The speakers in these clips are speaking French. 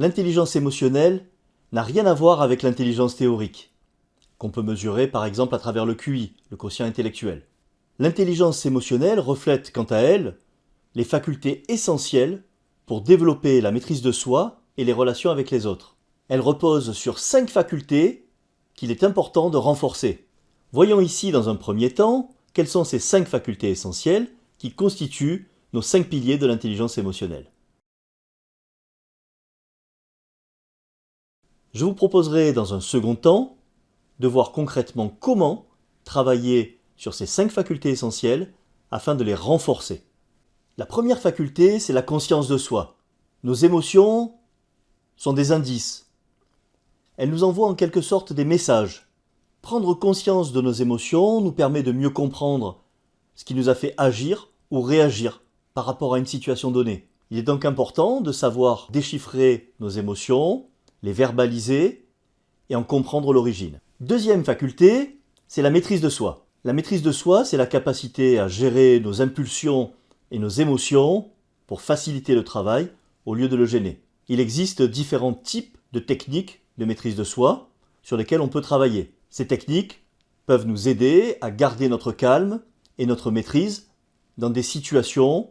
L'intelligence émotionnelle n'a rien à voir avec l'intelligence théorique, qu'on peut mesurer par exemple à travers le QI, le quotient intellectuel. L'intelligence émotionnelle reflète quant à elle les facultés essentielles pour développer la maîtrise de soi et les relations avec les autres. Elle repose sur 5 facultés qu'il est important de renforcer. Voyons ici dans un premier temps quelles sont ces 5 facultés essentielles qui constituent nos 5 piliers de l'intelligence émotionnelle. Je vous proposerai dans un second temps de voir concrètement comment travailler sur ces 5 facultés essentielles afin de les renforcer. La première faculté, c'est la conscience de soi. Nos émotions sont des indices. Elles nous envoient en quelque sorte des messages. Prendre conscience de nos émotions nous permet de mieux comprendre ce qui nous a fait agir ou réagir par rapport à une situation donnée. Il est donc important de savoir déchiffrer nos émotions, les verbaliser et en comprendre l'origine. Deuxième faculté, c'est la maîtrise de soi. La maîtrise de soi, c'est la capacité à gérer nos impulsions et nos émotions pour faciliter le travail au lieu de le gêner. Il existe différents types de techniques de maîtrise de soi sur lesquelles on peut travailler. Ces techniques peuvent nous aider à garder notre calme et notre maîtrise dans des situations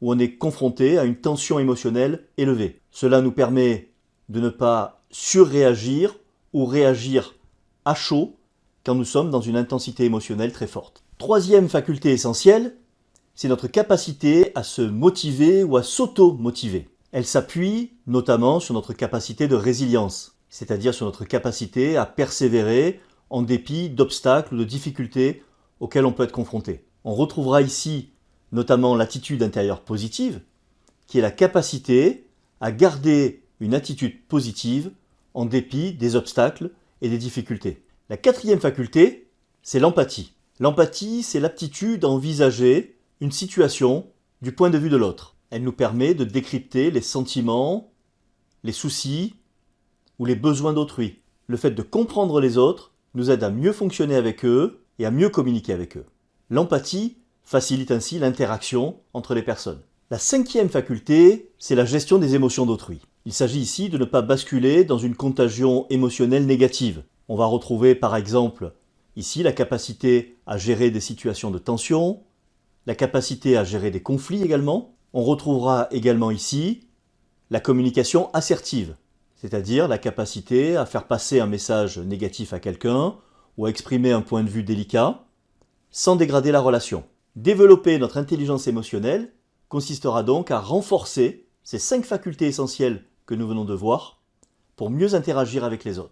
où on est confronté à une tension émotionnelle élevée. Cela nous permet de ne pas surréagir ou réagir à chaud quand nous sommes dans une intensité émotionnelle très forte. Troisième faculté essentielle, c'est notre capacité à se motiver ou à s'auto-motiver. Elle s'appuie notamment sur notre capacité de résilience, c'est-à-dire sur notre capacité à persévérer en dépit d'obstacles ou de difficultés auxquelles on peut être confronté. On retrouvera ici notamment l'attitude intérieure positive, qui est la capacité à garder une attitude positive en dépit des obstacles et des difficultés. La quatrième faculté, c'est l'empathie. L'empathie, c'est l'aptitude à envisager une situation du point de vue de l'autre. Elle nous permet de décrypter les sentiments, les soucis ou les besoins d'autrui. Le fait de comprendre les autres nous aide à mieux fonctionner avec eux et à mieux communiquer avec eux. L'empathie facilite ainsi l'interaction entre les personnes. La cinquième faculté, c'est la gestion des émotions d'autrui. Il s'agit ici de ne pas basculer dans une contagion émotionnelle négative. On va retrouver par exemple ici la capacité à gérer des situations de tension, la capacité à gérer des conflits également. On retrouvera également ici la communication assertive, c'est-à-dire la capacité à faire passer un message négatif à quelqu'un ou à exprimer un point de vue délicat sans dégrader la relation. Développer notre intelligence émotionnelle consistera donc à renforcer ces 5 facultés essentielles que nous venons de voir pour mieux interagir avec les autres.